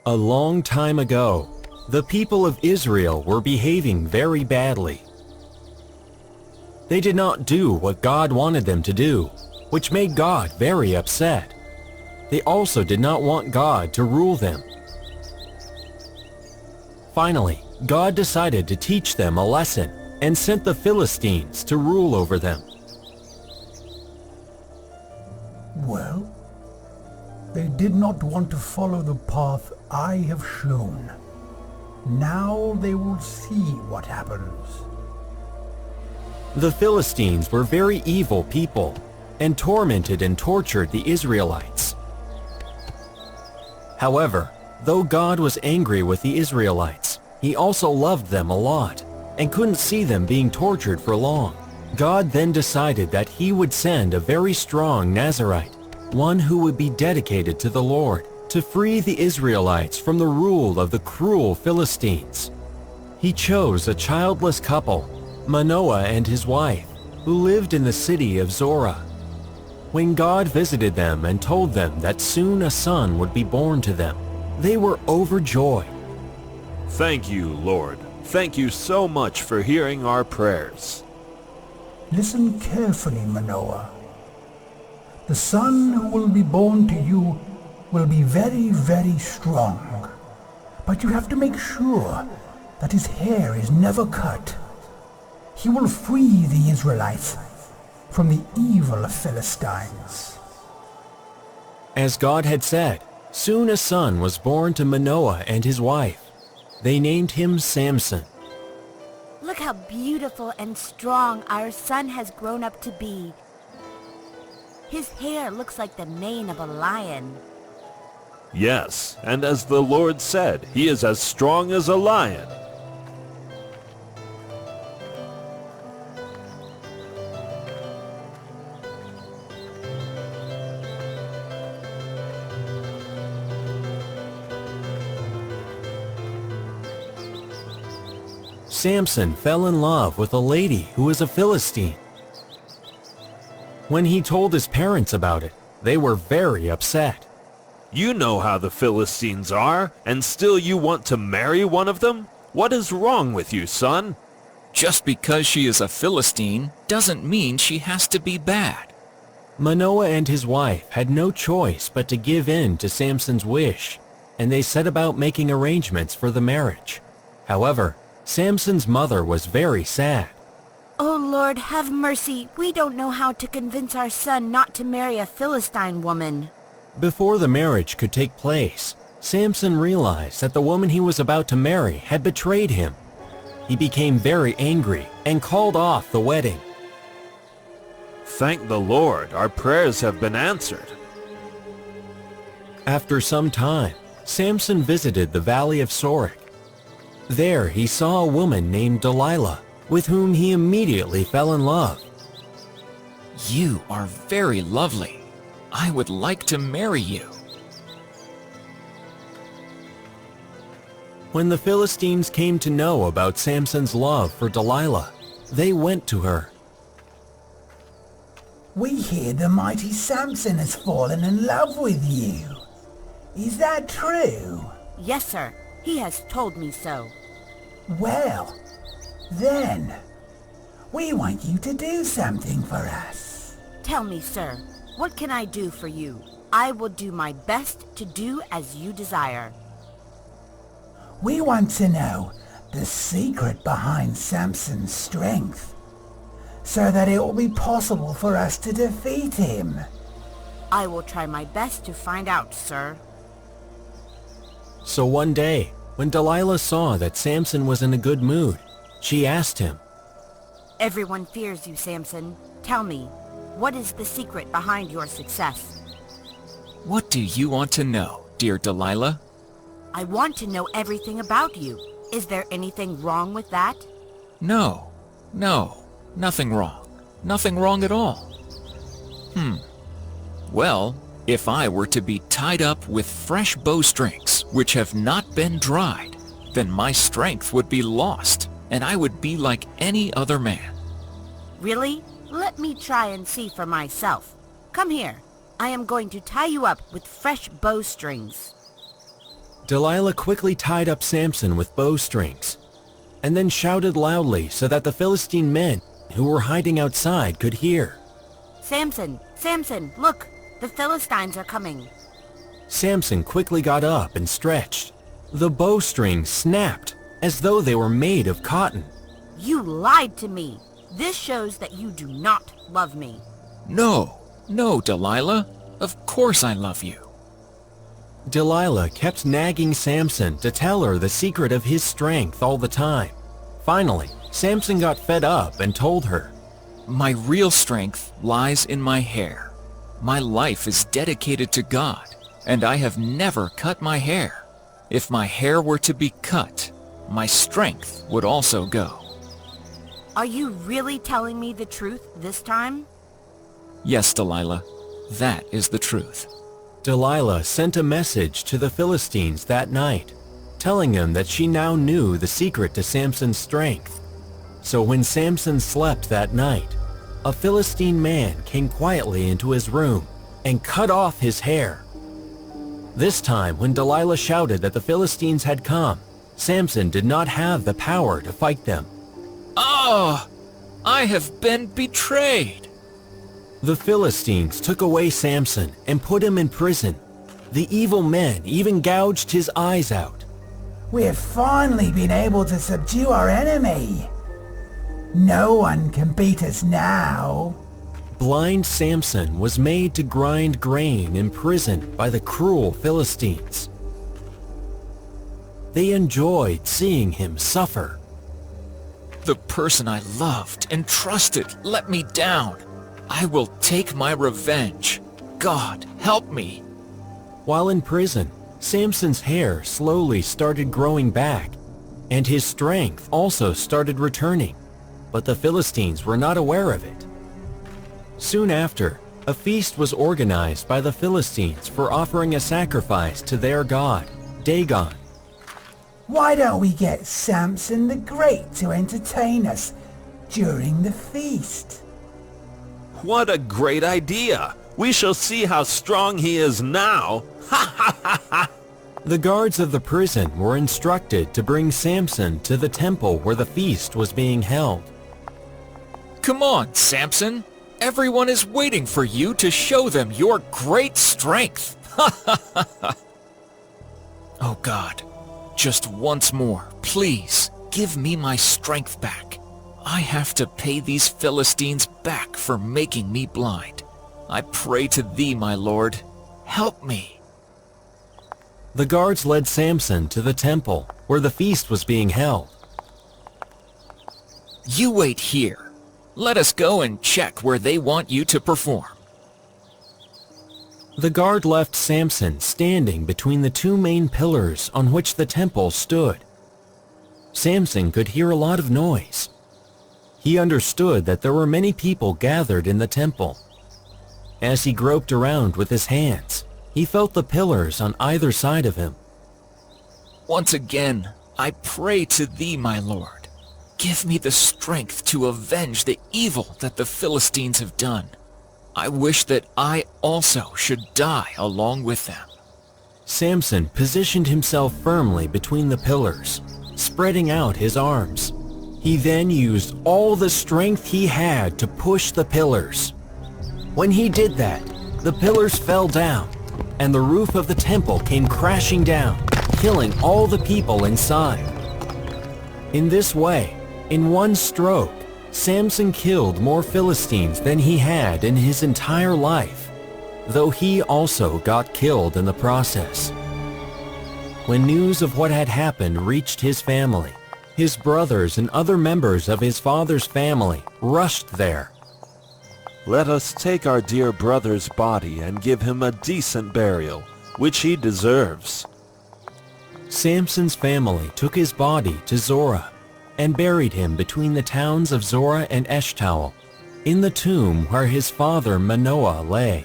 A long time ago, the people of Israel were behaving very badly. They did not do what God wanted them to do, which made God very upset. They also did not want God to rule them. Finally, God decided to teach them a lesson and sent the Philistines to rule over them. Well, they did not want to follow the path I have shown. Now they will see what happens. The Philistines were very evil people and tormented and tortured the Israelites. However, though God was angry with the Israelites, He also loved them a lot and couldn't see them being tortured for long. God then decided that He would send a very strong Nazirite, one who would be dedicated to the Lord, to free the Israelites from the rule of the cruel Philistines. He chose a childless couple, Manoah and his wife, who lived in the city of Zorah. When God visited them and told them that soon a son would be born to them, they were overjoyed. Thank you, Lord. Thank you so much for hearing our prayers. Listen carefully, Manoah. The son who will be born to you will be very, very strong. But you have to make sure that his hair is never cut. He will free the Israelites from the evil Philistines. As God had said, soon a son was born to Manoah and his wife. They named him Samson. Look how beautiful and strong our son has grown up to be. His hair looks like the mane of a lion. Yes, and as the Lord said, he is as strong as a lion. Samson fell in love with a lady who was a Philistine. When he told his parents about it, they were very upset. You know how the Philistines are, and still you want to marry one of them? What is wrong with you, son? Just because she is a Philistine doesn't mean she has to be bad. Manoah and his wife had no choice but to give in to Samson's wish, and they set about making arrangements for the marriage. However, Samson's mother was very sad. Oh Lord, have mercy. We don't know how to convince our son not to marry a Philistine woman. Before the marriage could take place, Samson realized that the woman he was about to marry had betrayed him. He became very angry and called off the wedding. Thank the Lord, our prayers have been answered. After some time, Samson visited the valley of Sorek. There he saw a woman named Deliah, with whom he immediately fell in love. You are very lovely. I would like to marry you. When the Philistines came to know about Samson's love for Delilah, they went to her. We hear the mighty Samson has fallen in love with you. Is that true? Yes, sir. He has told me so. Well, then, we want you to do something for us. Tell me, sir, what can I do for you? I will do my best to do as you desire. We want to know the secret behind Samson's strength, so that it will be possible for us to defeat him. I will try my best to find out, sir. So one day, when Delilah saw that Samson was in a good mood, she asked him, Everyone fears you, Samson. Tell me, what is the secret behind your success? What do you want to know, dear Delilah? I want to know everything about you. Is there anything wrong with that? No, nothing wrong. Nothing wrong at all. Well, if I were to be tied up with fresh bowstrings which have not been dried, then my strength would be lost, and I would be like any other man. Really? Let me try and see for myself. Come here. I am going to tie you up with fresh bowstrings. Delilah quickly tied up Samson with bowstrings, and then shouted loudly so that the Philistine men who were hiding outside could hear. Samson, Samson, look, the Philistines are coming. Samson quickly got up and stretched. The bowstrings snapped as though they were made of cotton. You lied to me. This shows that you do not love me. No, Delilah. Of course I love you. Delilah kept nagging Samson to tell her the secret of his strength all the time. Finally, Samson got fed up and told her, My real strength lies in my hair. My life is dedicated to God, and I have never cut my hair. If my hair were to be cut, my strength would also go. Are you really telling me the truth this time? Yes, Delilah, that is the truth. Delilah sent a message to the Philistines that night, telling them that she now knew the secret to Samson's strength. So when Samson slept that night, a Philistine man came quietly into his room and cut off his hair. This time, when Delilah shouted that the Philistines had come, Samson did not have the power to fight them. Oh, I have been betrayed. The Philistines took away Samson and put him in prison. The evil men even gouged his eyes out. We've finally been able to subdue our enemy. No one can beat us now. Blind Samson was made to grind grain in prison by the cruel Philistines. They enjoyed seeing him suffer. The person I loved and trusted let me down. I will take my revenge. God, help me. While in prison, Samson's hair slowly started growing back, and his strength also started returning, but the Philistines were not aware of it. Soon after, a feast was organized by the Philistines for offering a sacrifice to their god, Dagon. Why don't we get Samson the Great to entertain us during the feast? What a great idea! We shall see how strong he is now! Ha ha ha ha! The guards of the prison were instructed to bring Samson to the temple where the feast was being held. Come on, Samson. Everyone is waiting for you to show them your great strength. Oh God, just once more, please, give me my strength back. I have to pay these Philistines back for making me blind. I pray to thee, my Lord. Help me. The guards led Samson to the temple where the feast was being held. You wait here. Let us go and check where they want you to perform. The guard left Samson standing between the two main pillars on which the temple stood. Samson could hear a lot of noise. He understood that there were many people gathered in the temple. As he groped around with his hands, he felt the pillars on either side of him. Once again, I pray to thee, my Lord. Give me the strength to avenge the evil that the Philistines have done. I wish that I also should die along with them. Samson positioned himself firmly between the pillars, spreading out his arms. He then used all the strength he had to push the pillars. When he did that, the pillars fell down, and the roof of the temple came crashing down, killing all the people inside. In this way, in one stroke, Samson killed more Philistines than he had in his entire life, though he also got killed in the process. When news of what had happened reached his family, his brothers and other members of his father's family rushed there. Let us take our dear brother's body and give him a decent burial, which he deserves. Samson's family took his body to Zorah and buried him between the towns of Zorah and Eshtaol, in the tomb where his father Manoah lay.